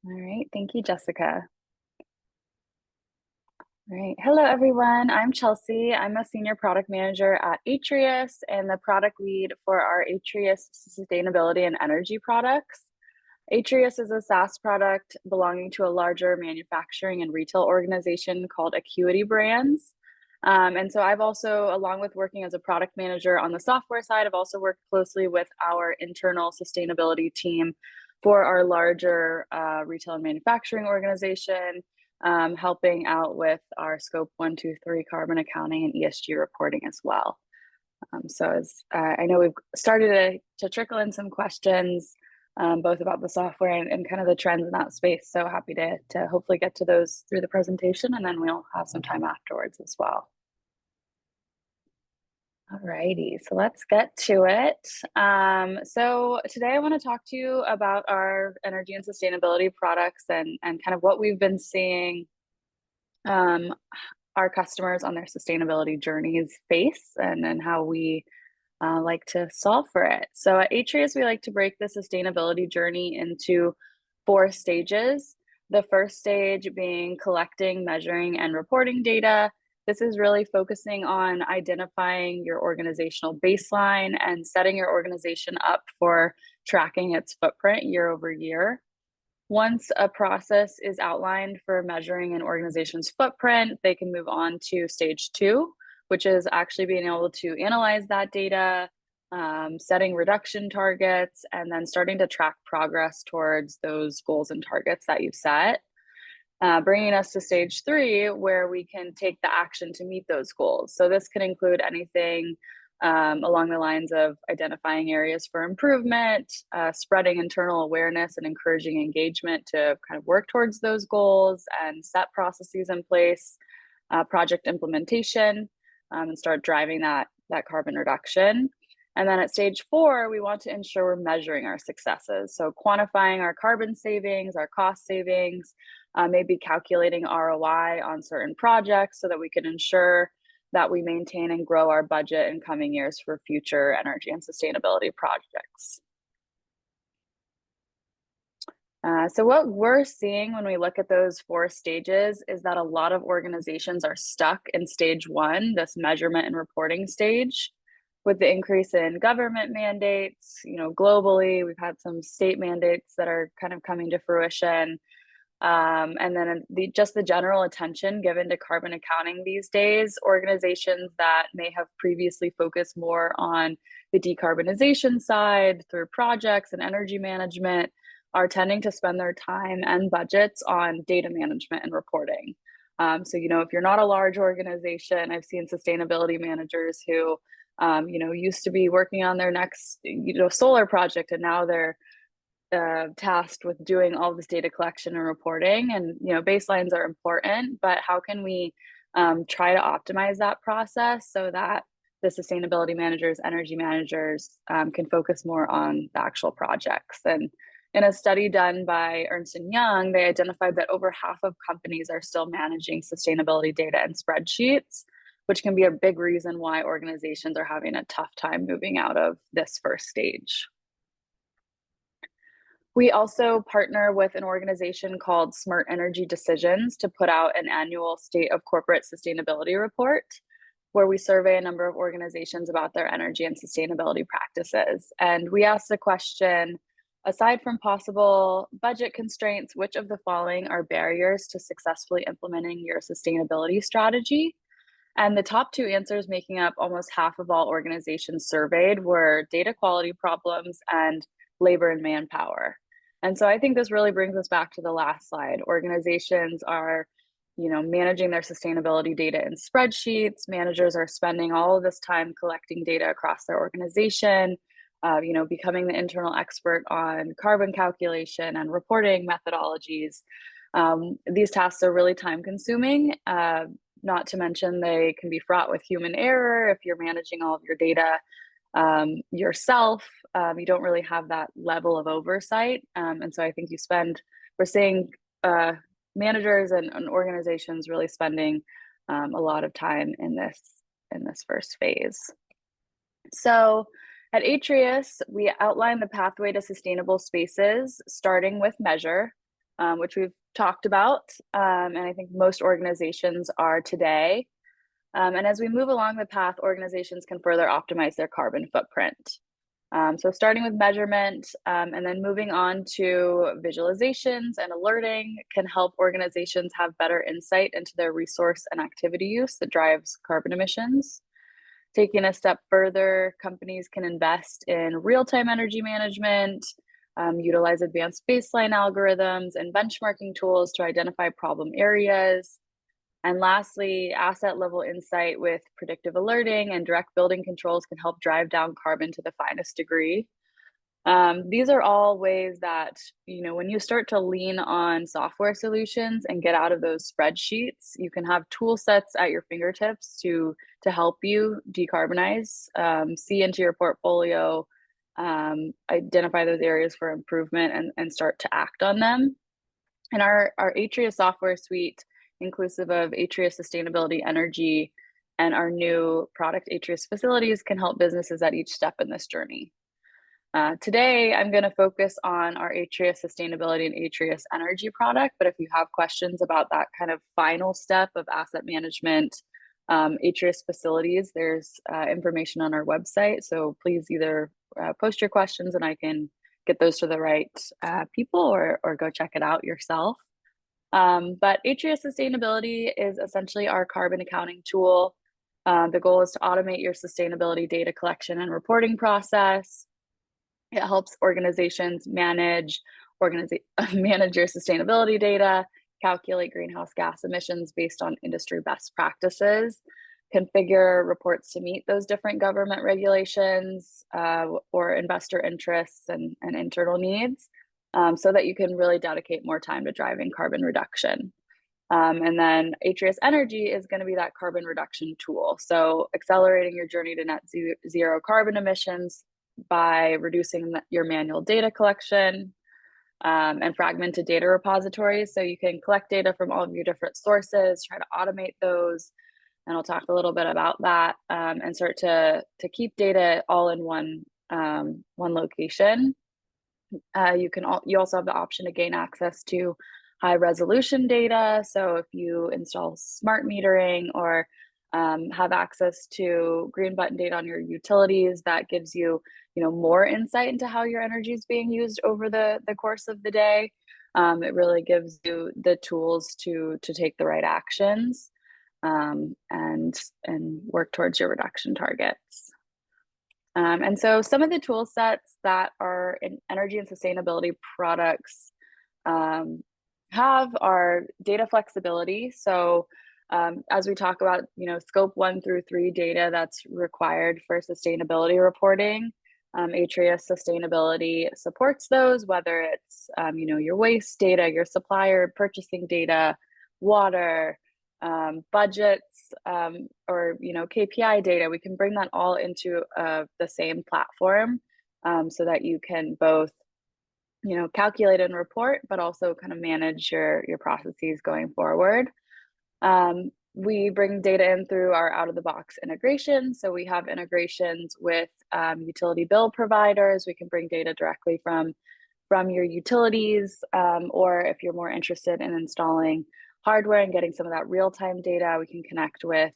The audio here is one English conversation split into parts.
All right, thank you, Jessica. All right, hello everyone. I'm Chelsea. I'm a senior product manager at Atrius and the product lead for our Atrius sustainability and energy products. Atrius is a SaaS product belonging to a larger manufacturing and retail organization called Acuity Brands. And so I've also, along with working as a product manager on the software side, I've also worked closely with our internal sustainability team for our larger retail and manufacturing organization, helping out with our scope 1, 2, 3 carbon accounting and ESG reporting as well. So as I know we've started to trickle in some questions, both about the software and kind of the trends in that space. So happy to hopefully get to those through the presentation, and then we'll have some time afterwards as well. All righty, so let's get to it. So today I want to talk to you about our energy and sustainability products and kind of what we've been seeing our customers on their sustainability journeys face and how we like to solve for it. So at Atrius, we like to break the sustainability journey into 4 stages. The first stage being collecting, measuring, and reporting data. This is really focusing on identifying your organizational baseline and setting your organization up for tracking its footprint year over year. Once a process is outlined for measuring an organization's footprint, they can move on to stage 2, which is actually being able to analyze that data, setting reduction targets, and then starting to track progress towards those goals and targets that you've set. Bringing us to stage 3, where we can take the action to meet those goals. So this can include anything along the lines of identifying areas for improvement, spreading internal awareness and encouraging engagement to kind of work towards those goals and set processes in place, project implementation, and start driving that carbon reduction. And then at stage 4, we want to ensure we're measuring our successes. So quantifying our carbon savings, our cost savings, maybe calculating ROI on certain projects so that we can ensure that we maintain and grow our budget in coming years for future energy and sustainability projects. So what we're seeing when we look at those 4 stages is that a lot of organizations are stuck in stage 1, this measurement and reporting stage. With the increase in government mandates, globally, we've had some state mandates that are kind of coming to fruition. And then just the general attention given to carbon accounting these days, organizations that may have previously focused more on the decarbonization side through projects and energy management are tending to spend their time and budgets on data management and reporting. So, if you're not a large organization, I've seen sustainability managers who, used to be working on their next, solar project, and now they're tasked with doing all this data collection and reporting. And baselines are important, but how can we try to optimize that process so that the sustainability managers, energy managers can focus more on the actual projects? And in a study done by Ernst & Young, they identified that over half of companies are still managing sustainability data in spreadsheets, which can be a big reason why organizations are having a tough time moving out of this first stage. We also partner with an organization called Smart Energy Decisions to put out an annual State of Corporate Sustainability report, where we survey a number of organizations about their energy and sustainability practices. And we ask the question, aside from possible budget constraints, which of the following are barriers to successfully implementing your sustainability strategy? And the top 2 answers, making up almost half of all organizations surveyed, were data quality problems and labor and manpower. And so I think this really brings us back to the last slide. Organizations are, managing their sustainability data in spreadsheets. Managers are spending all of this time collecting data across their organization, becoming the internal expert on carbon calculation and reporting methodologies. These tasks are really time consuming. Not to mention they can be fraught with human error. If you're managing all of your data yourself, you don't really have that level of oversight. And so I think we're seeing managers and organizations really spending a lot of time in this first phase. So at Atrius, we outline the pathway to sustainable spaces, starting with measure. which we've talked about, and I think most organizations are today. And as we move along the path, organizations can further optimize their carbon footprint. So starting with measurement and then moving on to visualizations and alerting can help organizations have better insight into their resource and activity use that drives carbon emissions. Taking a step further, companies can invest in real-time energy management, utilize advanced baseline algorithms and benchmarking tools to identify problem areas. And lastly, asset level insight with predictive alerting and direct building controls can help drive down carbon to the finest degree. These are all ways that, when you start to lean on software solutions and get out of those spreadsheets, you can have tool sets at your fingertips to help you decarbonize, see into your portfolio, identify those areas for improvement and start to act on them. And our Atrius software suite, inclusive of Atrius Sustainability Energy and our new product Atrius Facilities, can help businesses at each step in this journey. Today, I'm going to focus on our Atrius Sustainability and Atrius Energy product, but if you have questions about that kind of final step of asset management, Atrius Facilities, there's information on our website, so please either post your questions and I can get those to the right people or go check it out yourself. But Atrius Sustainability is essentially our carbon accounting tool. The goal is to automate your sustainability data collection and reporting process. It helps organizations manage your sustainability data, calculate greenhouse gas emissions based on industry best practices, configure reports to meet those different government regulations or investor interests and internal needs, so that you can really dedicate more time to driving carbon reduction. And then Atrius Energy is going to be that carbon reduction tool. So accelerating your journey to net zero carbon emissions by reducing your manual data collection and fragmented data repositories. So you can collect data from all of your different sources, try to automate those. And I'll talk a little bit about that and start to keep data all in one location. You also have the option to gain access to high resolution data. So if you install smart metering or have access to green button data on your utilities, that gives you, more insight into how your energy is being used over the course of the day. It really gives you the tools to take the right actions and work towards your reduction targets. And so some of the tool sets that our energy and sustainability products have are data flexibility. So as we talk about, scope 1 through 3 data that's required for sustainability reporting, Atrius Sustainability supports those, whether it's, your waste data, your supplier purchasing data, water, budgets, or KPI data. We can bring that all into the same platform so that you can both calculate and report, but also kind of manage your processes going forward. We bring data in through our out-of-the-box integration. So we have integrations with utility bill providers. We can bring data directly from your utilities, or if you're more interested in installing hardware and getting some of that real-time data, we can connect with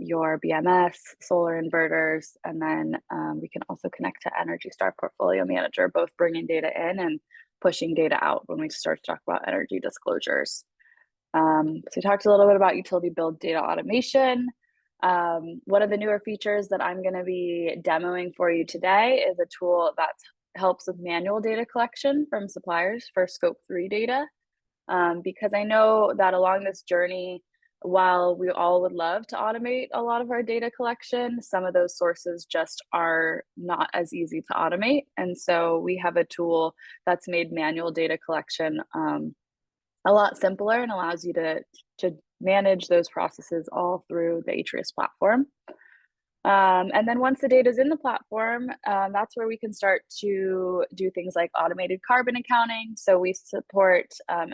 your BMS, solar inverters, and then we can also connect to Energy Star Portfolio Manager, both bringing data in and pushing data out when we start to talk about energy disclosures. So we talked a little bit about utility bill data automation. One of the newer features that I'm going to be demoing for you today is a tool that helps with manual data collection from suppliers for scope 3 data. Because I know that along this journey, while we all would love to automate a lot of our data collection, some of those sources just are not as easy to automate. And so we have a tool that's made manual data collection a lot simpler and allows you to manage those processes all through the Atrius platform. And then once the data is in the platform, that's where we can start to do things like automated carbon accounting. So we support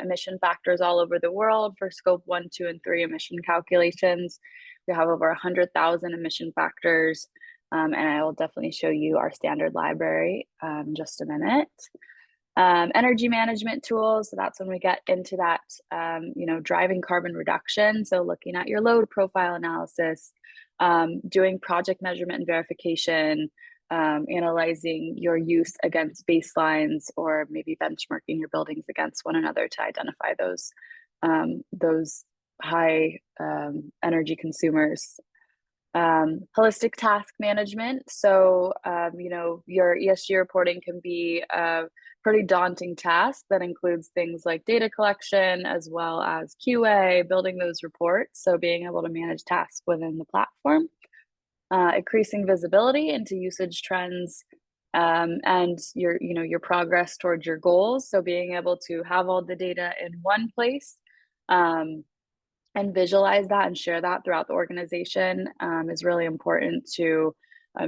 emission factors all over the world for scope 1, 2, and 3 emission calculations. We have over 100,000 emission factors, and I will definitely show you our standard library in just a minute. Energy management tools, so that's when we get into that, driving carbon reduction. So looking at your load profile analysis, doing project measurement and verification, analyzing your use against baselines, or maybe benchmarking your buildings against one another to identify those high energy consumers. Holistic task management. So, your ESG reporting can be a pretty daunting task that includes things like data collection as well as QA, building those reports. So, being able to manage tasks within the platform, increasing visibility into usage trends, and your progress towards your goals. So, being able to have all the data in one place. And visualize that and share that throughout the organization is really important to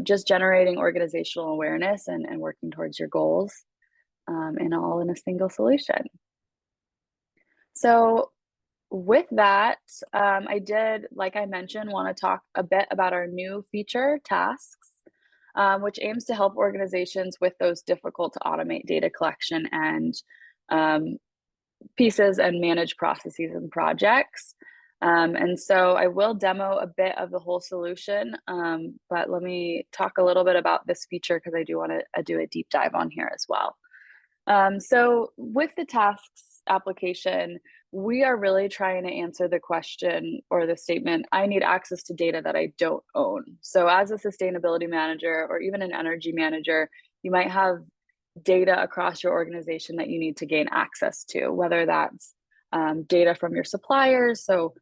just generating organizational awareness and working towards your goals, and all in a single solution. So with that, I did, like I mentioned, want to talk a bit about our new feature, Tasks, which aims to help organizations with those difficult to automate data collection and pieces and manage processes and projects. And so I will demo a bit of the whole solution, but let me talk a little bit about this feature because I do want to do a deep dive on here as well. So with the Tasks application, we are really trying to answer the question or the statement, I need access to data that I don't own. So as a sustainability manager or even an energy manager, you might have data across your organization that you need to gain access to, whether that's data from your suppliers, so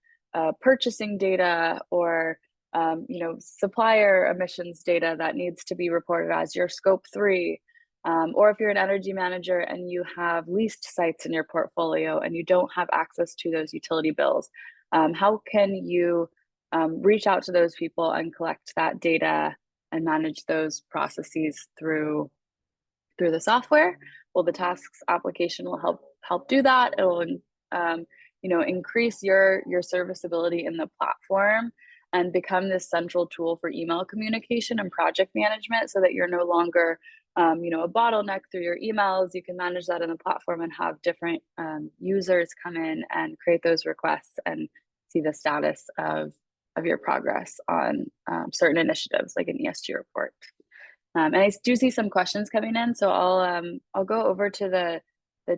purchasing data, or supplier emissions data that needs to be reported as your scope 3, or if you're an energy manager and you have leased sites in your portfolio and you don't have access to those utility bills, how can you reach out to those people and collect that data and manage those processes through the software? Well, the Tasks application will help do that. It will increase your serviceability in the platform and become this central tool for email communication and project management, so that you're no longer a bottleneck through your emails. You can manage that in the platform and have different users come in and create those requests and see the status of your progress on certain initiatives like an ESG report. And I do see some questions coming in, so I'll go over to the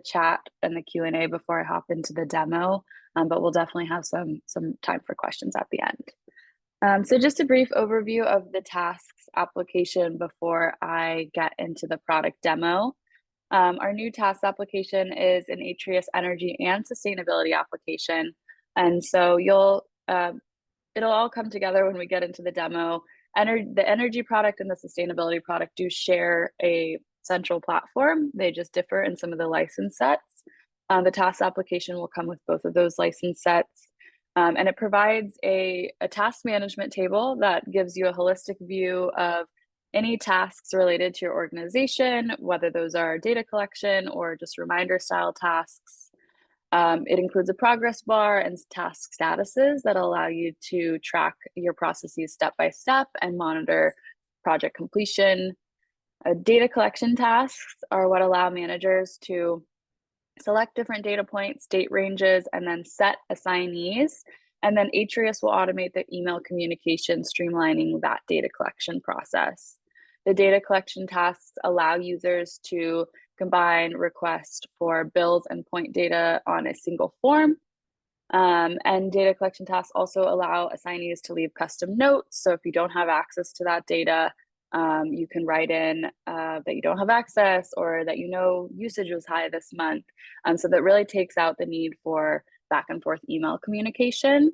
chat and the Q&A before I hop into the demo, but we'll definitely have some time for questions at the end. So just a brief overview of the Tasks application before I get into the product demo. Our new Tasks application is an Atrius energy and sustainability application, and so it'll all come together when we get into the demo. The energy product and the sustainability product do share a central platform. They just differ in some of the license sets. The Tasks application will come with both of those license sets. And it provides a task management table that gives you a holistic view of any tasks related to your organization, whether those are data collection or just reminder style tasks. It includes a progress bar and task statuses that allow you to track your processes step by step and monitor project completion. Data collection tasks are what allow managers to select different data points, date ranges, and then set assignees. And then Atrius will automate the email communication, streamlining that data collection process. The data collection tasks allow users to combine requests for bills and point data on a single form. And data collection tasks also allow assignees to leave custom notes. So if you don't have access to that data, you can write in that you don't have access, or that usage was high this month. So that really takes out the need for back and forth email communication.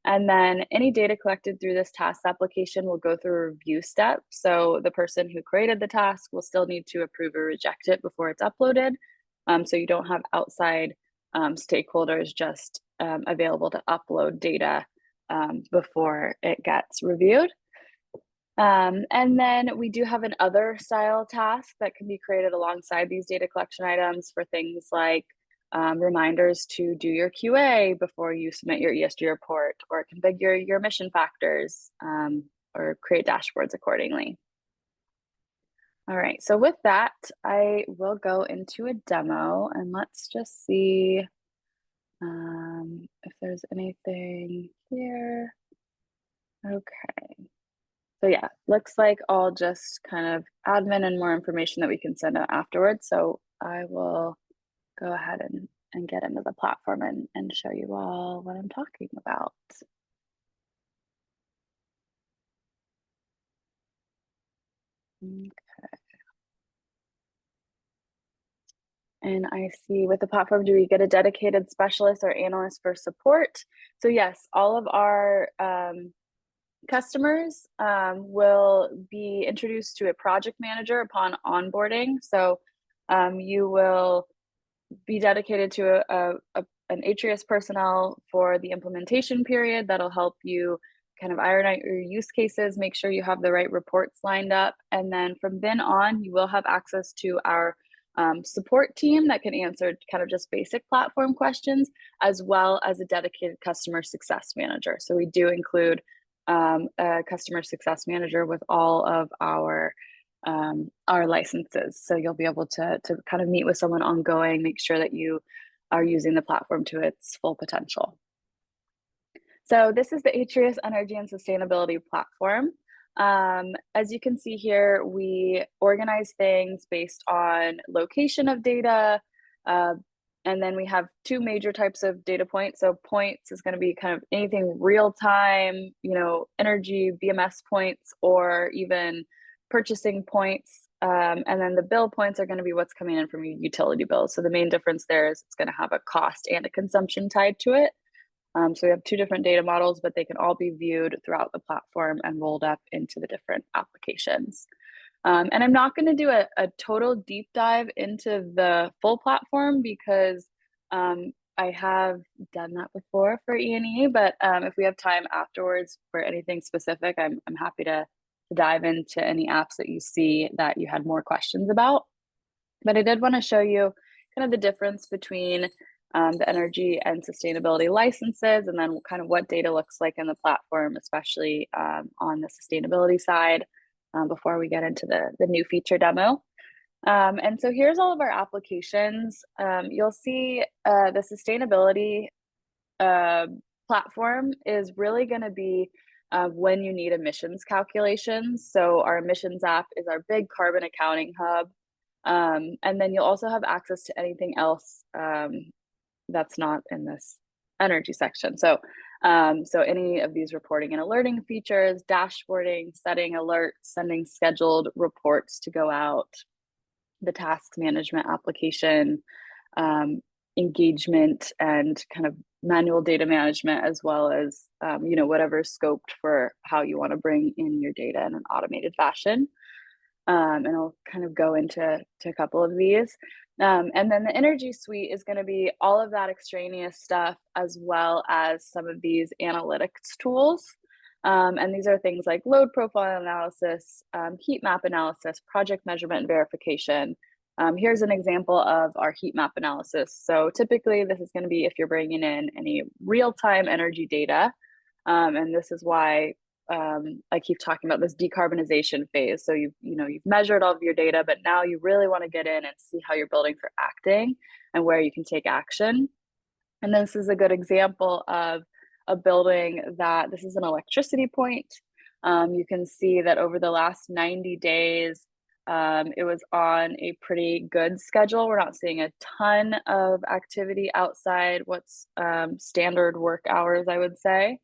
And then any data collected through this task application will go through a review step. So the person who created the task will still need to approve or reject it before it's uploaded. So you don't have outside stakeholders just available to upload data before it gets reviewed. And then we do have an other style task that can be created alongside these data collection items for things like reminders to do your QA before you submit your ESG report, or configure your emission factors, or create dashboards accordingly. All right, so with that, I will go into a demo and let's just see if there's anything here. Okay, so yeah, looks like all just kind of admin and more information that we can send out afterwards. So I will go ahead and get into the platform and show you all what I'm talking about. And I see with the platform, do we get a dedicated specialist or analyst for support? So yes, all of our customers will be introduced to a project manager upon onboarding. So you will be dedicated to an Atrius personnel for the implementation period. That'll help you kind of iron out your use cases, make sure you have the right reports lined up. And then from then on, you will have access to our support team that can answer kind of just basic platform questions, as well as a dedicated customer success manager. So we do include a customer success manager with all of our licenses. So you'll be able to kind of meet with someone ongoing, make sure that you are using the platform to its full potential. So this is the Atrius Energy and Sustainability Platform. As you can see here, we organize things based on location of data, and then we have two major types of data points. So points is going to be kind of anything real time, energy, BMS points, or even purchasing points. And then the bill points are going to be what's coming in from your utility bills. So the main difference there is it's going to have a cost and a consumption tied to it. So we have two different data models, but they can all be viewed throughout the platform and rolled up into the different applications. And I'm not going to do a total deep dive into the full platform because I have done that before for E&E, but if we have time afterwards for anything specific, I'm happy to dive into any apps that you see that you had more questions about. But I did want to show you kind of the difference between the energy and sustainability licenses, and then kind of what data looks like in the platform, especially on the sustainability side, before we get into the new feature demo. And so here's all of our applications. You'll see the sustainability platform is really going to be when you need emissions calculations. So our emissions app is our big carbon accounting hub. And then you'll also have access to anything else that's not in this energy section. So any of these reporting and alerting features, dashboarding, setting alerts, sending scheduled reports to go out, the task management application, engagement, and kind of manual data management, as well as whatever scoped for how you want to bring in your data in an automated fashion. And I'll kind of go into a couple of these. And then the energy suite is going to be all of that extraneous stuff, as well as some of these analytics tools. And these are things like load profile analysis, heat map analysis, project measurement and verification. Here's an example of our heat map analysis. So typically this is going to be if you're bringing in any real-time energy data. And this is why I keep talking about this decarbonization phase. So you've measured all of your data, but now you really want to get in and see how you're building for acting and where you can take action. And this is a good example of a building that this is an electricity point. You can see that over the last 90 days, it was on a pretty good schedule. We're not seeing a ton of activity outside what's standard work hours, I would say.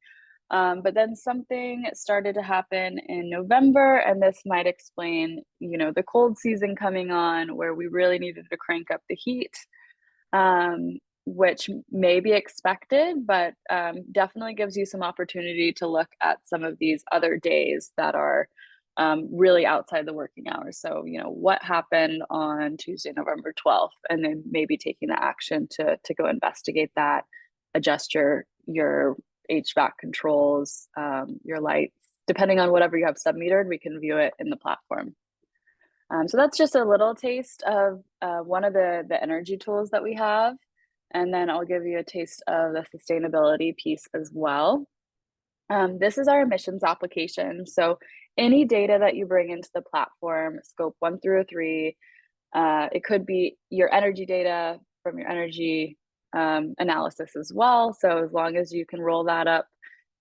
But then something started to happen in November, and this might explain, the cold season coming on where we really needed to crank up the heat, which may be expected, but definitely gives you some opportunity to look at some of these other days that are really outside the working hours. So, what happened on Tuesday, November 12th, and then maybe taking the action to go investigate that, adjust your HVAC controls, your lights, depending on whatever you have submetered, we can view it in the platform. So that's just a little taste of one of the energy tools that we have. And then I'll give you a taste of the sustainability piece as well. This is our emissions application. So any data that you bring into the platform, scope 1 through 3, it could be your energy data from your energy analysis as well. So as long as you can roll that up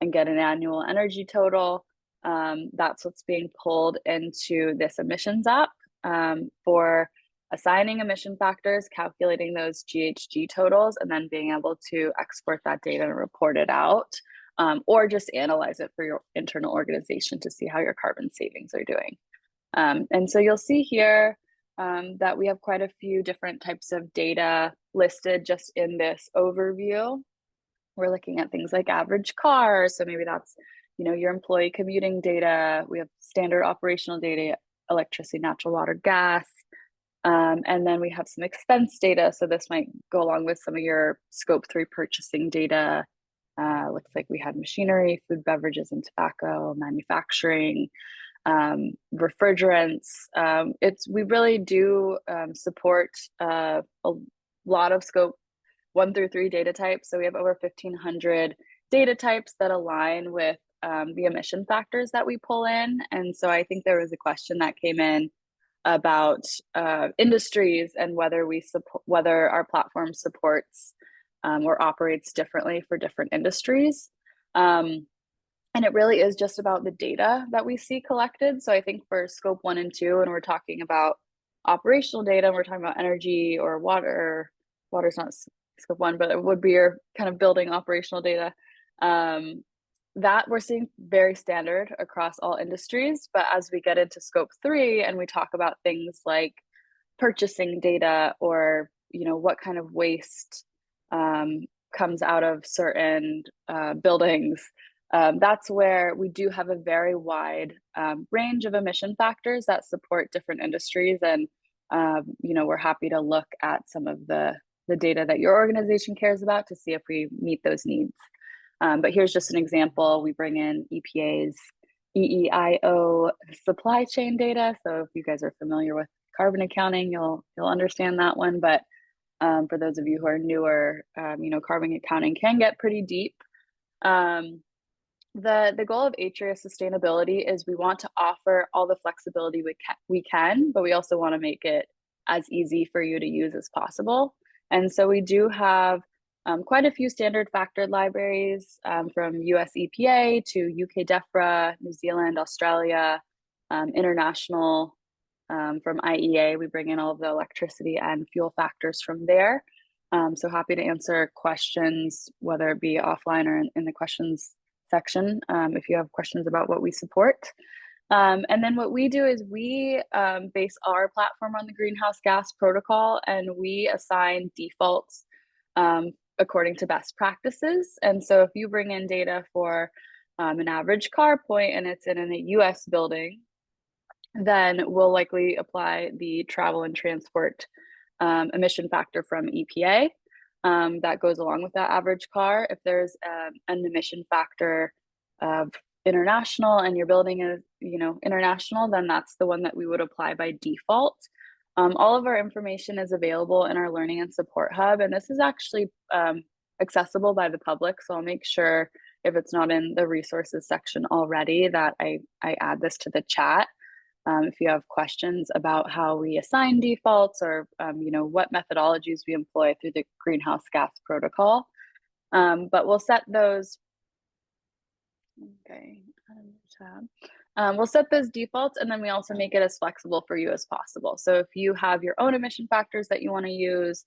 and get an annual energy total, that's what's being pulled into this emissions app for assigning emission factors, calculating those GHG totals, and then being able to export that data and report it out, or just analyze it for your internal organization to see how your carbon savings are doing. And so you'll see here that we have quite a few different types of data listed just in this overview. We're looking at things like average car, so maybe that's your employee commuting data. We have standard operational data, electricity, natural water, gas, and then we have some expense data. So this might go along with some of your scope 3 purchasing data. Looks like we had machinery, food, beverages, and tobacco, manufacturing, refrigerants. We really do support a lot of scope 1 through 3 data types. So we have over 1,500 data types that align with the emission factors that we pull in. And so I think there was a question that came in about industries and whether our platform supports or operates differently for different industries. And it really is just about the data that we see collected. So I think for scope 1 and 2, and we're talking about operational data, we're talking about energy or water. Water's not scope 1, but it would be your kind of building operational data. That we're seeing very standard across all industries. But as we get into scope 3 and we talk about things like purchasing data or what kind of waste comes out of certain buildings, that's where we do have a very wide range of emission factors that support different industries. And we're happy to look at some of the data that your organization cares about to see if we meet those needs. But here's just an example. We bring in EPA's EEIO supply chain data. So if you guys are familiar with carbon accounting, you'll understand that one. But for those of you who are newer, carbon accounting can get pretty deep. The goal of Atrius sustainability is we want to offer all the flexibility we can, but we also want to make it as easy for you to use as possible. And so we do have quite a few standard factored libraries from US EPA to UK DEFRA, New Zealand, Australia, international from IEA. We bring in all of the electricity and fuel factors from there. So happy to answer questions, whether it be offline or in the questions section, if you have questions about what we support. And then what we do is we base our platform on the greenhouse gas protocol, and we assign defaults according to best practices. And so if you bring in data for an average car point and it's in a US building, then we'll likely apply the travel and transport emission factor from EPA. That goes along with that average car. If there's an emission factor of international and your building is international, then that's the one that we would apply by default. All of our information is available in our Learning and Support Hub, and this is actually accessible by the public. So I'll make sure if it's not in the resources section already that I add this to the chat. If you have questions about how we assign defaults or what methodologies we employ through the greenhouse gas protocol. But we'll set those. Okay, we'll set those defaults, and then we also make it as flexible for you as possible. So if you have your own emission factors that you want to use,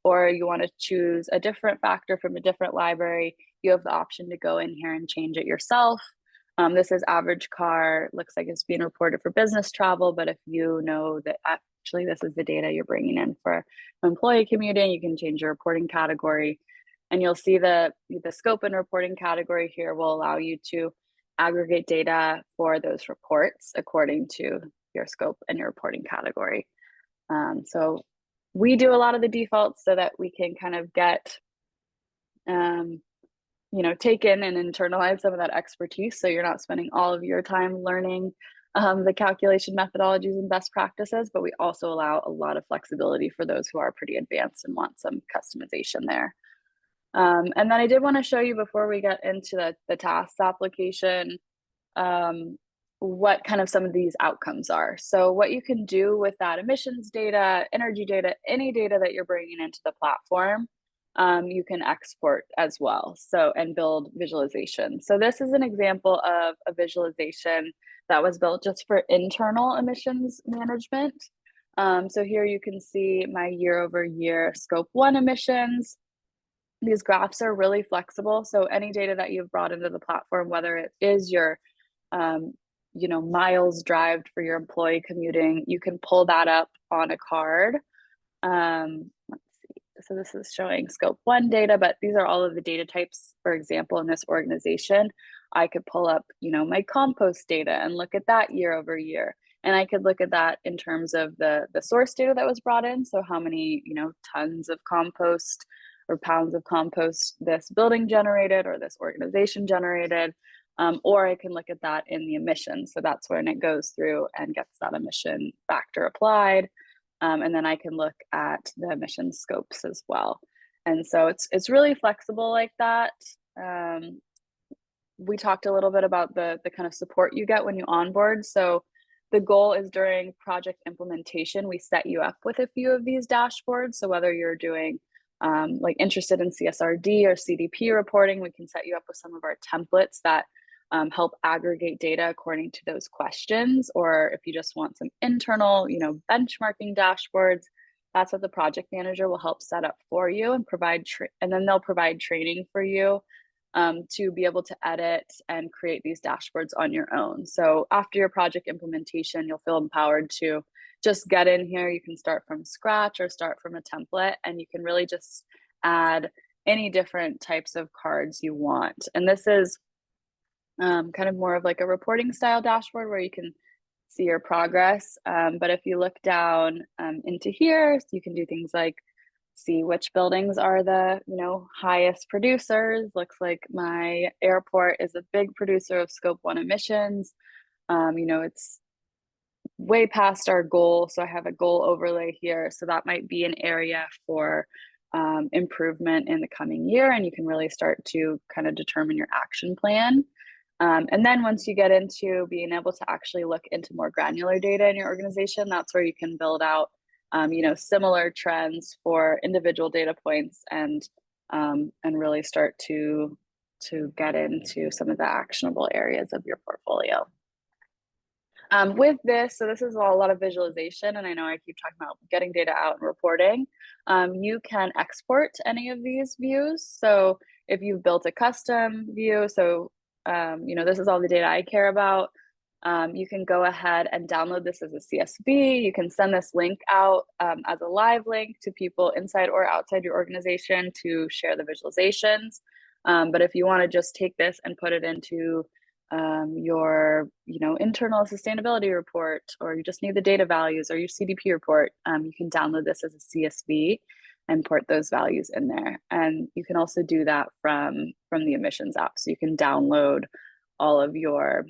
or you want to choose a different factor from a different library, you have the option to go in here and change it yourself. This is average car, looks like it's being reported for business travel, but if you know that actually this is the data you're bringing in for employee commuting, you can change your reporting category. And you'll see the scope and reporting category here will allow you to aggregate data for those reports according to your scope and your reporting category. So we do a lot of the defaults so that we can kind of get take in and internalize some of that expertise, so you're not spending all of your time learning the calculation methodologies and best practices, but we also allow a lot of flexibility for those who are pretty advanced and want some customization there. And then I did want to show you before we get into the tasks application, what kind of some of these outcomes are. So what you can do with that emissions data, energy data, any data that you're bringing into the platform, you can export as well. So, and build visualization. So this is an example of a visualization that was built just for internal emissions management. So here you can see my year-over-year Scope 1 emissions. These graphs are really flexible. So any data that you've brought into the platform, whether it is your miles drived for your employee commuting, you can pull that up on a card. Let's see. So this is showing Scope 1 data, but these are all of the data types. For example, in this organization, I could pull up, my compost data and look at that year over year. And I could look at that in terms of the source data that was brought in. So how many, tons of compost or pounds of compost this building generated or this organization generated. Or I can look at that in the emissions. So that's when it goes through and gets that emission factor applied. And then I can look at the emission scopes as well. And so it's really flexible like that. We talked a little bit about the kind of support you get when you onboard. So the goal is during project implementation, we set you up with a few of these dashboards. So whether you're doing like interested in CSRD or CDP reporting, we can set you up with some of our templates that help aggregate data according to those questions. Or if you just want some internal, benchmarking dashboards, that's what the project manager will help set up for you and provide, and then they'll provide training for you to be able to edit and create these dashboards on your own. So after your project implementation, you'll feel empowered to just get in here. You can start from scratch or start from a template, and you can really just add any different types of cards you want. And this is kind of more of like a reporting style dashboard where you can see your progress. But if you look down into here, you can do things like see which buildings are the highest producers. Looks like my airport is a big producer of Scope 1 emissions. It's way past our goal, so I have a goal overlay here. So that might be an area for improvement in the coming year, and you can really start to kind of determine your action plan. And then once you get into being able to actually look into more granular data in your organization, that's where you can build out similar trends for individual data points and really start to get into some of the actionable areas of your portfolio. With this, so this is a lot of visualization, and I know I keep talking about getting data out and reporting. You can export any of these views. So if you've built a custom view, so this is all the data I care about. You can go ahead and download this as a CSV. You can send this link out as a live link to people inside or outside your organization to share the visualizations. But if you want to just take this and put it into your internal sustainability report, or you just need the data values, or your CDP report, you can download this as a CSV and put those values in there. And you can also do that from the emissions app. So you can download all of your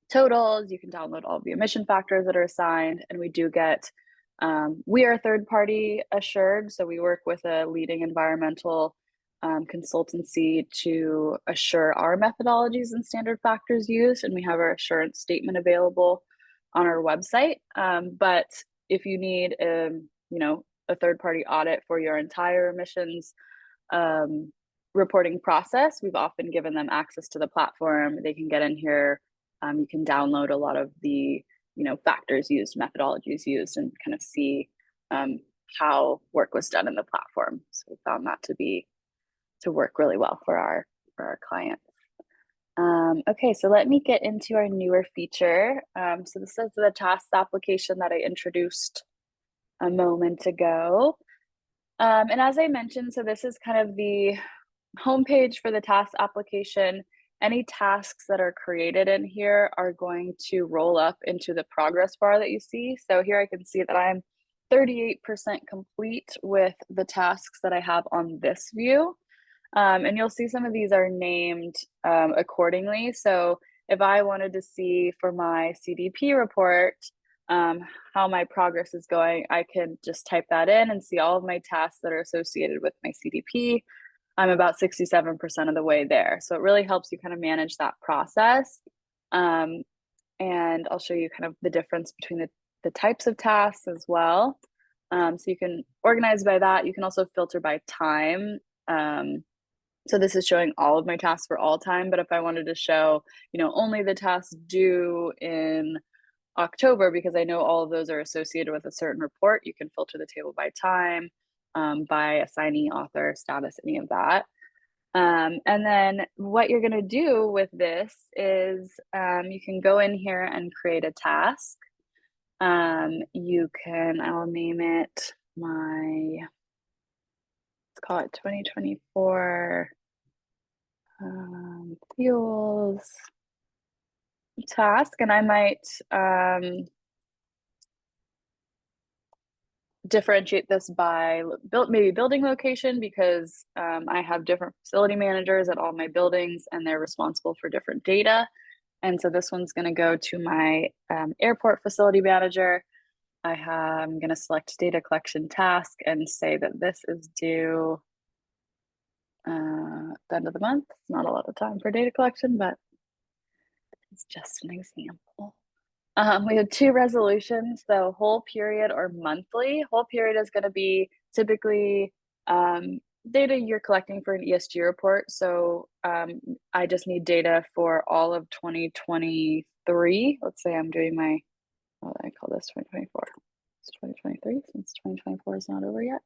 totals, you can download all of the emission factors that are assigned, and we do get we are third party assured, so we work with a leading environmental consultancy to assure our methodologies and standard factors used, and we have our assurance statement available on our website. But if you need a third-party audit for your entire emissions reporting process, we've often given them access to the platform. They can get in here. You can download a lot of the factors used, methodologies used, and kind of see how work was done in the platform. So we found that to work really well for our clients. Okay, so let me get into our newer feature. So this is the tasks application that I introduced a moment ago. And as I mentioned, so this is kind of the homepage for the tasks application. Any tasks that are created in here are going to roll up into the progress bar that you see. So here I can see that I'm 38% complete with the tasks that I have on this view. And you'll see some of these are named accordingly. So if I wanted to see for my CDP report how my progress is going, I can just type that in and see all of my tasks that are associated with my CDP. I'm about 67% of the way there. So it really helps you kind of manage that process. And and I'll show you kind of the difference between the types of tasks as well. So you can organize by that. You can also filter by time. So this is showing all of my tasks for all time, but if I wanted to show, only the tasks due in October, because I know all of those are associated with a certain report, you can filter the table by time, by assignee, author, status, any of that. And then what you're going to do with this is you can go in here and create a task. I'll name it let's call it 2024 fuels task. And I might differentiate this by maybe building location, because I have different facility managers at all my buildings and they're responsible for different data. And so this one's going to go to my airport facility manager. I'm going to select data collection task and say that this is due at the end of the month. It's not a lot of time for data collection, but it's just an example. We have 2 resolutions, so whole period or monthly. Whole period is going to be typically data you're collecting for an ESG report. So I just need data for all of 2023. Let's say I'm doing what do I call this, 2024. It's 2023 since 2024 is not over yet.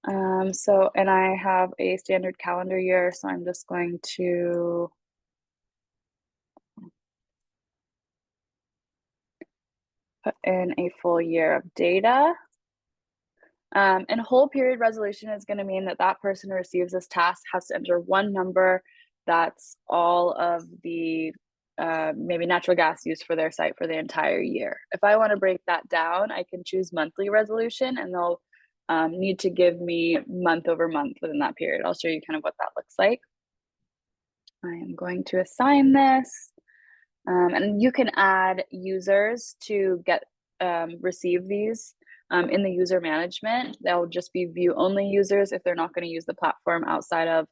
And I have a standard calendar year, so I'm just going to put in a full year of data. And whole period resolution is going to mean that person who receives this task has to enter one number that's all of the maybe natural gas use for their site for the entire year. If I want to break that down, I can choose monthly resolution, and they'll need to give me month over month within that period. I'll show you kind of what that looks like. I am going to assign this, and you can add users to receive these. In the user management, they'll just be view only users if they're not going to use the platform outside of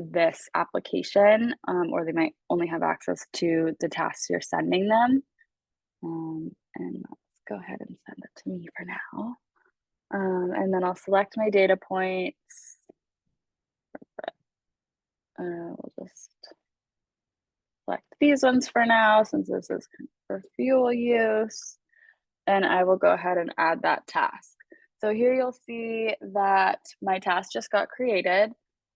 this application, or they might only have access to the tasks you're sending them. And let's go ahead and send it to me for now. And then I'll select my data points. We'll just select these ones for now, since this is for fuel use. And I will go ahead and add that task. So here you'll see that my task just got created.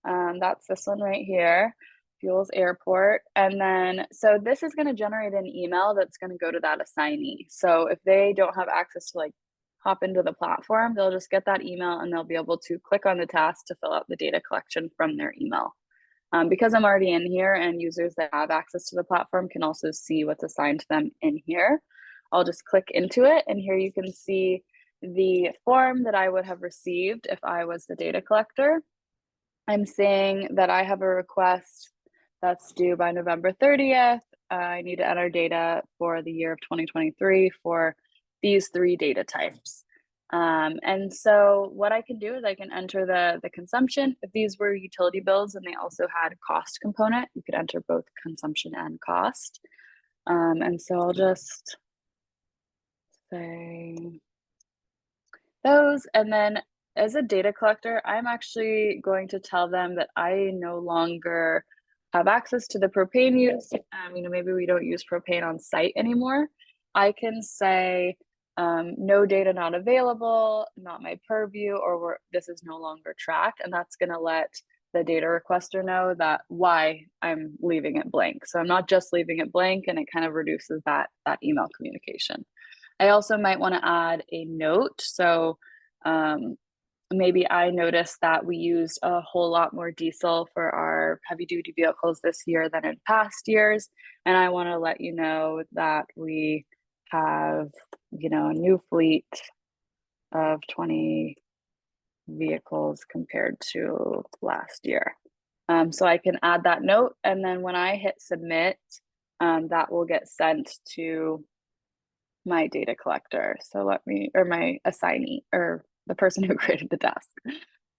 That's this one right here, Fuels Airport. And then, so this is going to generate an email that's going to go to that assignee. So if they don't have access to hop into the platform, they'll just get that email and they'll be able to click on the task to fill out the data collection from their email. Because I'm already in here and users that have access to the platform can also see what's assigned to them in here, I'll just click into it, and here you can see the form that I would have received if I was the data collector. I'm saying that I have a request that's due by November 30th. I need to enter data for the year of 2023 for these 3 data types. And so what I can do is I can enter the consumption. If these were utility bills and they also had a cost component, you could enter both consumption and cost. And so I'll just say those, and then as a data collector, I'm actually going to tell them that I no longer have access to the propane use. Maybe we don't use propane on site anymore. I can say no data not available, not my purview, or this is no longer tracked, and that's going to let the data requester know that why I'm leaving it blank. So I'm not just leaving it blank, and it kind of reduces that email communication. I also might want to add a note. So maybe I noticed that we used a whole lot more diesel for our heavy duty vehicles this year than in past years. And I want to let you know that we have, a new fleet of 20 vehicles compared to last year. So I can add that note. And then when I hit submit, that will get sent to my data collector. So or my assignee, or the person who created the task.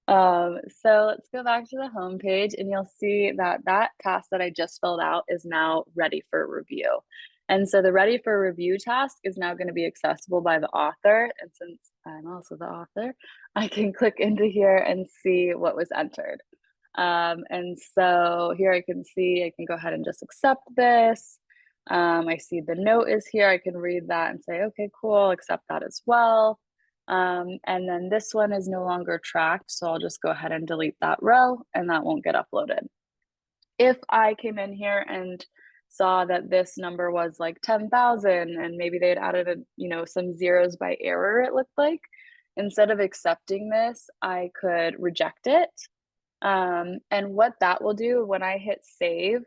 So let's go back to the home page and you'll see that that task that I just filled out is now ready for review. And so the ready for review task is now going to be accessible by the author. And since I'm also the author, I can click into here and see what was entered. And so here I can see, I can go ahead and just accept this. I see the note is here. I can read that and say, okay, cool, accept that as well. And then this one is no longer tracked. So I'll just go ahead and delete that row and that won't get uploaded. If I came in here and saw that this number was like 10,000 and maybe they had added some zeros by error, it looked like, instead of accepting this, I could reject it. And what that will do when I hit save,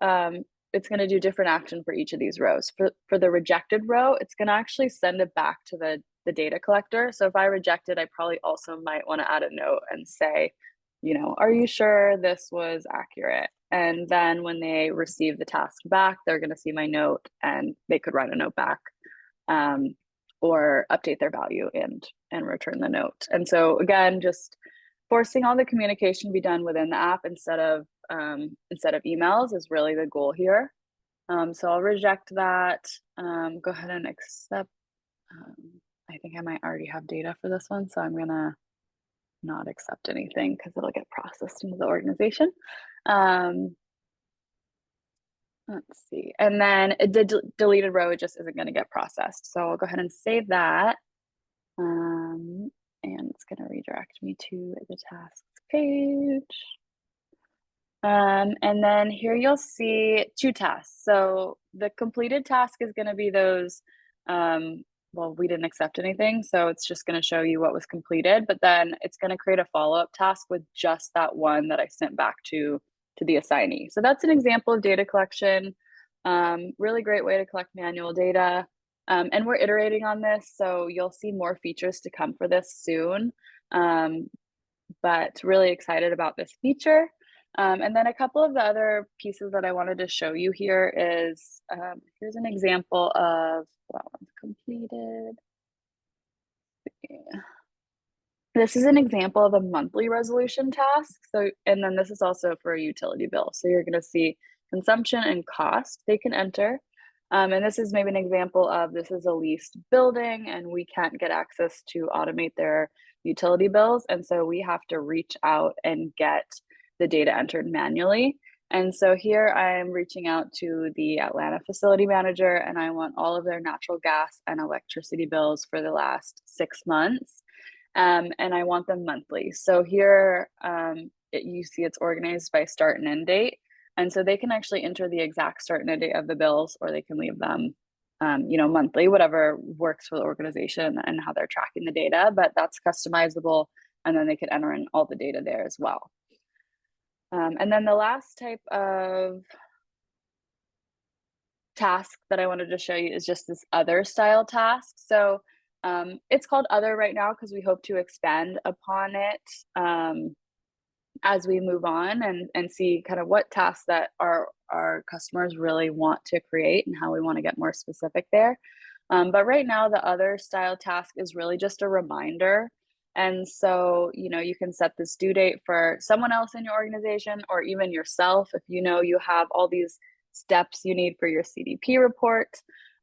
it's going to do different action for each of these rows. For the rejected row, it's going to actually send it back to the data collector. So if I reject it, I probably also might want to add a note and say, are you sure this was accurate? And then when they receive the task back, they're going to see my note and they could write a note back, or update their value and return the note. And so again, just forcing all the communication to be done within the app instead of emails is really the goal here. So I'll reject that. Go ahead and accept. I think I might already have data for this one, so I'm gonna not accept anything because it'll get processed into the organization. Let's see, and then the deleted row just isn't going to get processed. So I'll go ahead and save that. And it's going to redirect me to the tasks page. And then here you'll see two tasks. So the completed task is going to be those, well, we didn't accept anything, so it's just going to show you what was completed, but then it's going to create a follow-up task with just that one that I sent back to the assignee. So that's an example of data collection. Really great way to collect manual data. And we're iterating on this, so you'll see more features to come for this soon. But really excited about this feature. And then a couple of the other pieces that I wanted to show you here is, here's an example of, that one's completed. Yeah. This is an example of a monthly resolution task. So, and then this is also for a utility bill. So you're gonna see consumption and cost they can enter. And this is maybe an example of, this is a leased building and we can't get access to automate their utility bills. And so we have to reach out and get the data entered manually. And so here I'm reaching out to the Atlanta facility manager and I want all of their natural gas and electricity bills for the last 6 months. And I want them monthly. So here you see it's organized by start and end date. And so they can actually enter the exact start and end date of the bills, or they can leave them, monthly, whatever works for the organization and how they're tracking the data, but that's customizable. And then they can enter in all the data there as well. And then the last type of task that I wanted to show you is just this other style task. So it's called other right now because we hope to expand upon it as we move on and see kind of what tasks that our customers really want to create and how we want to get more specific there. But right now, the other style task is really just a reminder. And so, you can set this due date for someone else in your organization or even yourself if you have all these steps you need for your CDP report.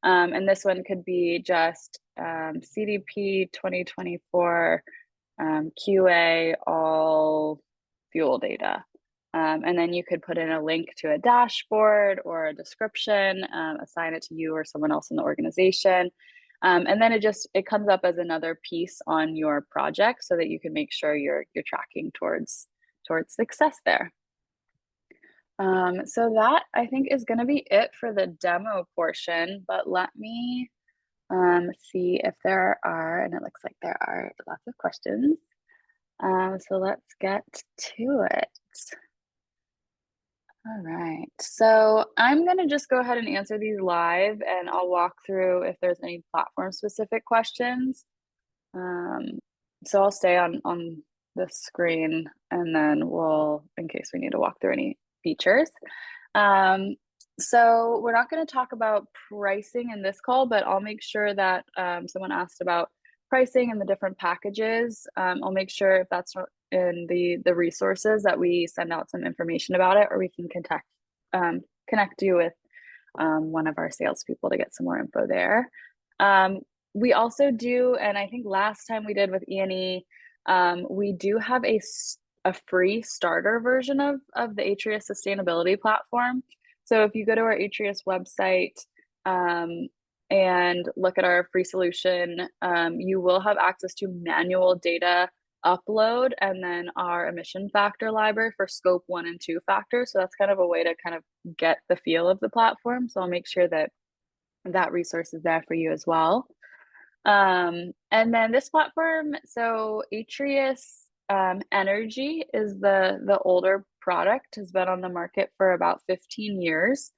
And this one could be just CDP 2024 QA all fuel data. And then you could put in a link to a dashboard or a description, assign it to you or someone else in the organization. And then it comes up as another piece on your project so that you can make sure you're tracking towards success there. So that I think is going to be it for the demo portion, but let me see if there are, and it looks like there are lots of questions. So let's get to it. All right, so I'm going to just go ahead and answer these live and I'll walk through if there's any platform specific questions. So I'll stay on the screen and then in case we need to walk through any features. So we're not going to talk about pricing in this call, but I'll make sure that someone asked about pricing and the different packages. I'll make sure if that's in the resources that we send out some information about it, or we can connect you with one of our salespeople to get some more info there. We also do, and I think last time we did with E&E, we do have a free starter version of the Atrius sustainability platform. So if you go to our Atrius website and look at our free solution, you will have access to manual data upload and then our emission factor library for scope 1 and 2 factors. So that's kind of a way to kind of get the feel of the platform. So I'll make sure that that resource is there for you as well. And then this platform, so Atrius Energy is the older product, has been on the market for about 15 years.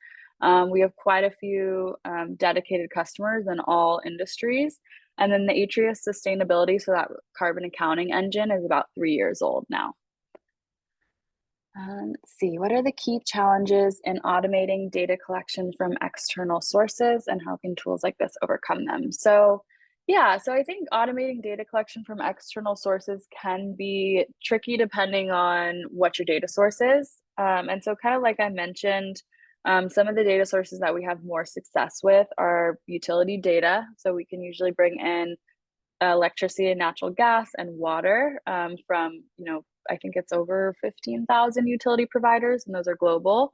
We have quite a few dedicated customers in all industries. And then the Atrius sustainability, so that carbon accounting engine, is about 3 years old now. Let's see, what are the key challenges in automating data collection from external sources, and how can tools like this overcome them? So yeah, so I think automating data collection from external sources can be tricky depending on what your data source is. And so kind of like I mentioned, some of the data sources that we have more success with are utility data. So we can usually bring in electricity and natural gas and water from, I think it's over 15,000 utility providers, and those are global.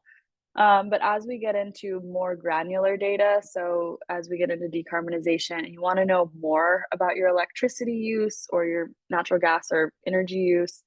But as we get into more granular data, so as we get into decarbonization and you want to know more about your electricity use or your natural gas or energy use,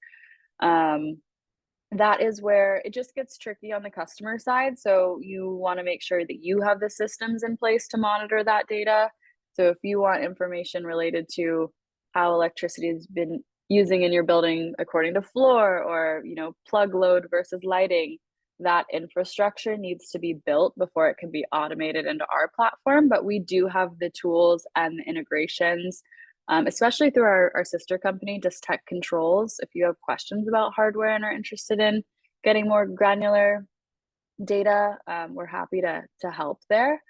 that is where it just gets tricky on the customer side. So you want to make sure that you have the systems in place to monitor that data. So if you want information related to how electricity has been using in your building according to floor, or plug load versus lighting, that infrastructure needs to be built before it can be automated into our platform. But we do have the tools and the integrations, especially through our sister company, Just Tech Controls. If you have questions about hardware and are interested in getting more granular data, we're happy to help there.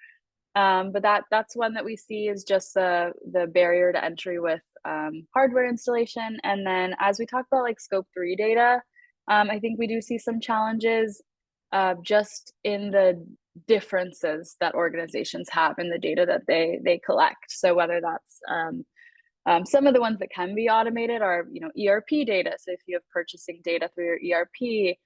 But that's one that we see is just the barrier to entry with hardware installation. And then as we talk about like scope 3 data, I think we do see some challenges just in the differences that organizations have in the data that they collect. So whether that's some of the ones that can be automated are, ERP data. So if you have purchasing data through your ERP,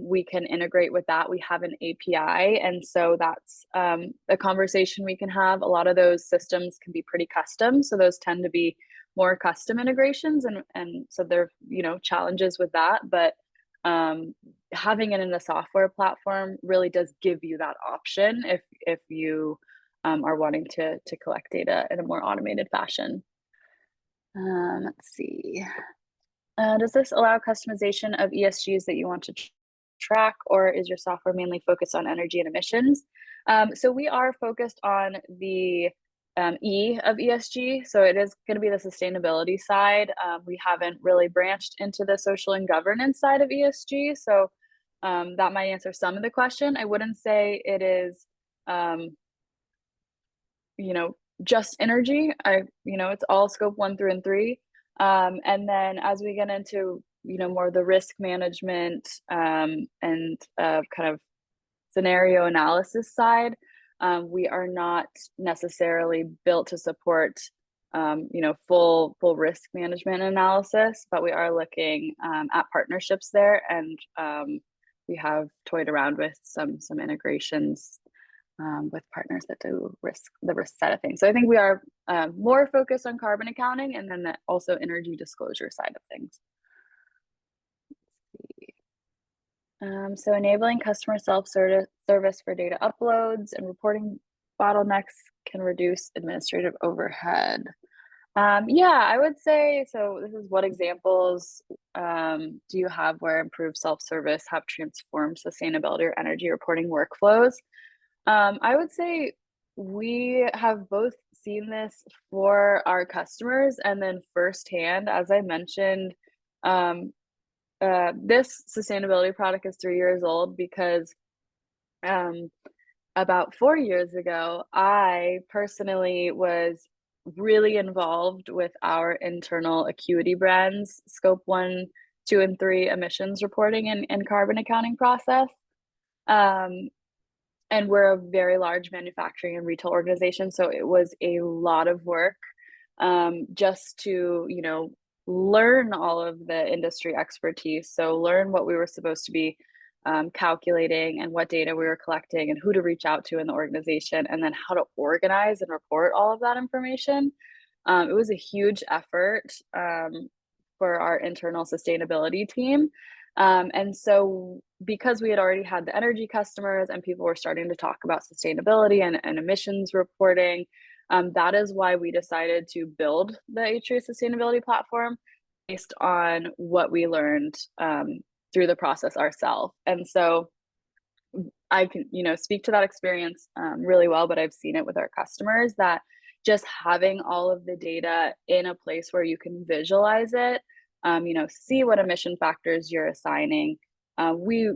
we can integrate with that. We have an API. And so that's a conversation we can have. A lot of those systems can be pretty custom. So those tend to be more custom integrations. And so there are, challenges with that. But having it in a software platform really does give you that option if you are wanting to collect data in a more automated fashion. Let's see. Does this allow customization of ESGs that you want to track, or is your software mainly focused on energy and emissions? So we are focused on the E of ESG. So it is going to be the sustainability side. We haven't really branched into the social and governance side of ESG. So that might answer some of the question. I wouldn't say it is, just energy. It's all scope 1 through and 3. And then as we get into, more of the risk management and kind of scenario analysis side, we are not necessarily built to support, full risk management analysis, but we are looking at partnerships there, and we have toyed around with some integrations with partners that do the risk side of things. So I think we are more focused on carbon accounting, and then also energy disclosure side of things. So enabling customer self-service for data uploads and reporting bottlenecks can reduce administrative overhead. Yeah, I would say, so this is what examples do you have where improved self-service have transformed sustainability or energy reporting workflows? I would say we have both seen this for our customers and then firsthand. As I mentioned, this sustainability product is 3 years old because about 4 years ago, I personally was really involved with our internal Acuity brands, scope 1, 2 and 3 emissions reporting and carbon accounting process. And we're a very large manufacturing and retail organization, so it was a lot of work just to, learn all of the industry expertise. So learn what we were supposed to be calculating and what data we were collecting and who to reach out to in the organization, and then how to organize and report all of that information. It was a huge effort for our internal sustainability team. And so because we had already had the energy customers and people were starting to talk about sustainability and emissions reporting, that is why we decided to build the Atrius sustainability platform based on what we learned through the process ourselves. And so I can, speak to that experience really well, but I've seen it with our customers that just having all of the data in a place where you can visualize it, see what emission factors you're assigning. We,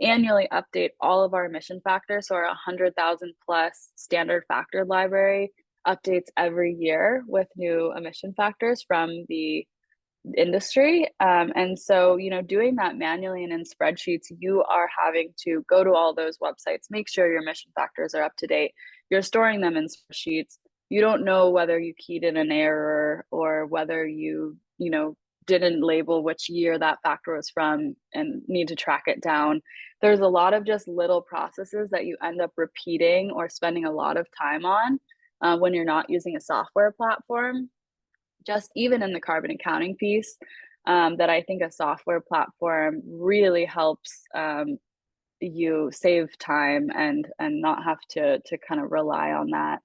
annually update all of our emission factors. So our 100,000 plus standard factor library updates every year with new emission factors from the industry. And so, doing that manually and in spreadsheets, you are having to go to all those websites, make sure your emission factors are up to date. You're storing them in spreadsheets. You don't know whether you keyed in an error or whether you didn't label which year that factor was from and need to track it down. There's a lot of just little processes that you end up repeating or spending a lot of time on when you're not using a software platform. Just even in the carbon accounting piece, that I think a software platform really helps you save time and not have to kind of rely on that,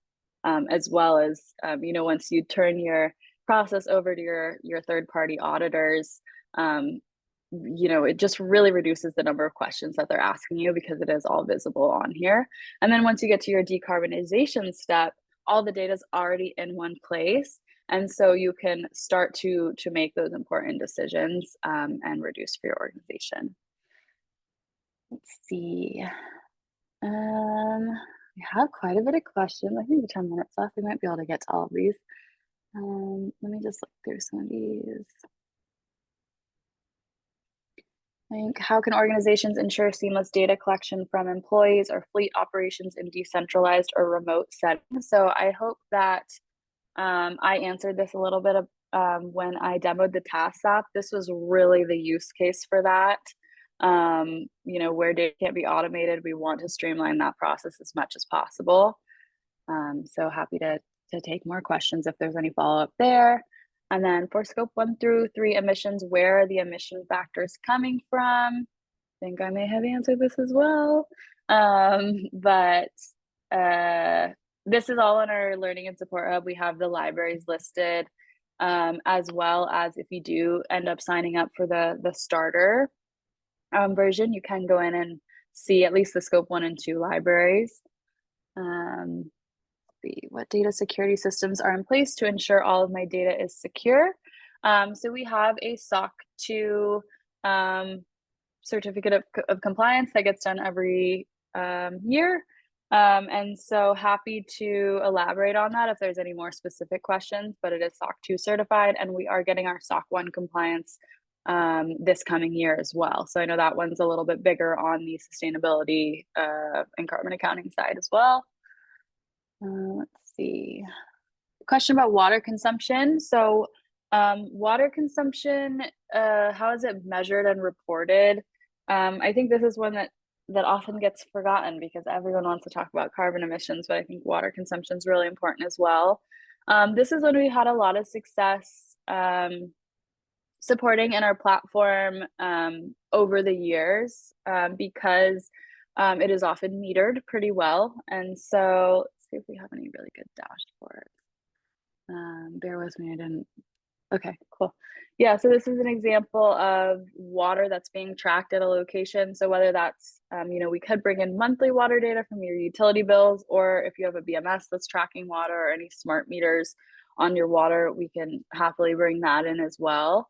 as well as once you turn your process over to your third party auditors, it just really reduces the number of questions that they're asking you because it is all visible on here. And then once you get to your decarbonization step, all the data is already in one place. And so you can start to make those important decisions and reduce for your organization. Let's see. We have quite a bit of questions. I think 10 minutes left. We might be able to get to all of these. Let me just look through some of these. I think, how can organizations ensure seamless data collection from employees or fleet operations in decentralized or remote settings? So I hope that I answered this a little bit when I demoed the Tasks app. This was really the use case for that. Where data can't be automated, we want to streamline that process as much as possible. So happy to take more questions if there's any follow-up there. And then for scope 1 through 3 emissions, where are the emission factors coming from? I think I may have answered this as well. But this is all in our Learning and Support Hub. We have the libraries listed, as well as if you do end up signing up for the starter version, you can go in and see at least the scope 1 and 2 libraries. What data security systems are in place to ensure all of my data is secure? So we have a SOC 2 certificate of compliance that gets done every year. And so happy to elaborate on that if there's any more specific questions, but it is SOC 2 certified, and we are getting our SOC 1 compliance this coming year as well. So I know that one's a little bit bigger on the sustainability and carbon accounting side as well. Let's see. Question about water consumption. So water consumption, how is it measured and reported? I think this is one that often gets forgotten because everyone wants to talk about carbon emissions, but I think water consumption is really important as well. This is when we had a lot of success supporting in our platform over the years because it is often metered pretty well. And so let's see if we have any really good dashboards. Bear with me, I didn't. Okay, cool. Yeah, so this is an example of water that's being tracked at a location. So whether that's, we could bring in monthly water data from your utility bills, or if you have a BMS that's tracking water or any smart meters on your water, we can happily bring that in as well.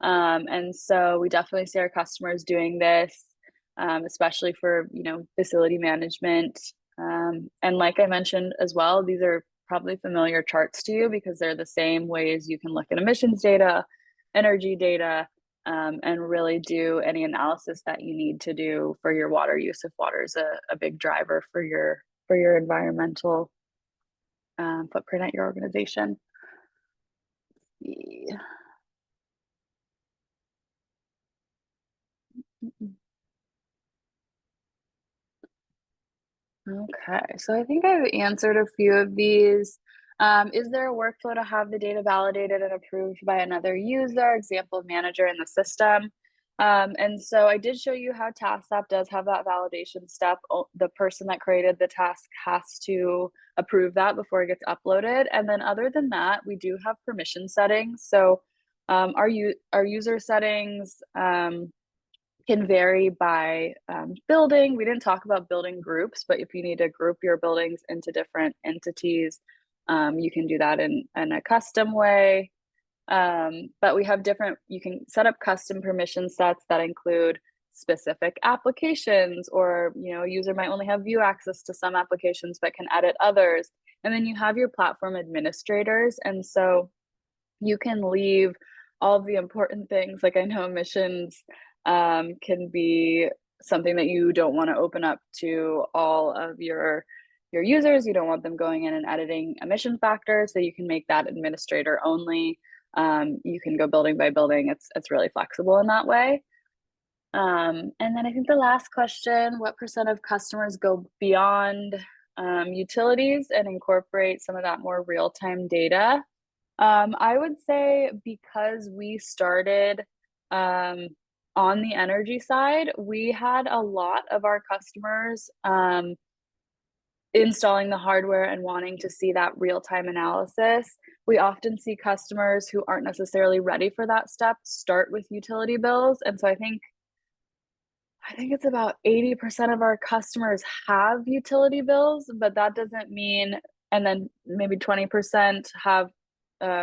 And so we definitely see our customers doing this, especially for, facility management. And like I mentioned as well, these are probably familiar charts to you because they're the same ways you can look at emissions data, energy data, and really do any analysis that you need to do for your water use if water is a big driver for your environmental footprint at your organization. Yeah. Okay, so I think I've answered a few of these. Is there a workflow to have the data validated and approved by another user, example manager in the system? And so I did show you how TaskApp does have that validation step. The person that created the task has to approve that before it gets uploaded. And then other than that, we do have permission settings. So our user settings can vary by building. We didn't talk about building groups, but if you need to group your buildings into different entities, you can do that in a custom way. But we have you can set up custom permission sets that include specific applications, or a user might only have view access to some applications but can edit others. And then you have your platform administrators. And so you can leave all of the important things, like I know emissions can be something that you don't want to open up to all of your users. You don't want them going in and editing emission factors, so you can make that administrator only. You can go building by building. It's really flexible in that way. And then I think the last question, what % of customers go beyond utilities and incorporate some of that more real-time data? I would say because we started on the energy side, we had a lot of our customers installing the hardware and wanting to see that real-time analysis. We often see customers who aren't necessarily ready for that step start with utility bills. And so I think it's about 80% of our customers have utility bills, but that doesn't mean, and then maybe 20% have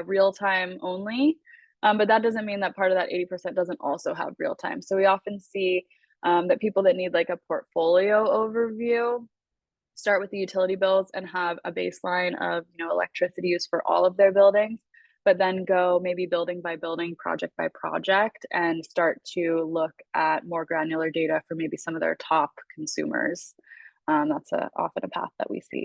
real time only. But that doesn't mean that part of that 80% doesn't also have real time. So we often see that people that need like a portfolio overview start with the utility bills and have a baseline of electricity use for all of their buildings, but then go maybe building by building, project by project, and start to look at more granular data for maybe some of their top consumers. That's often a path that we see.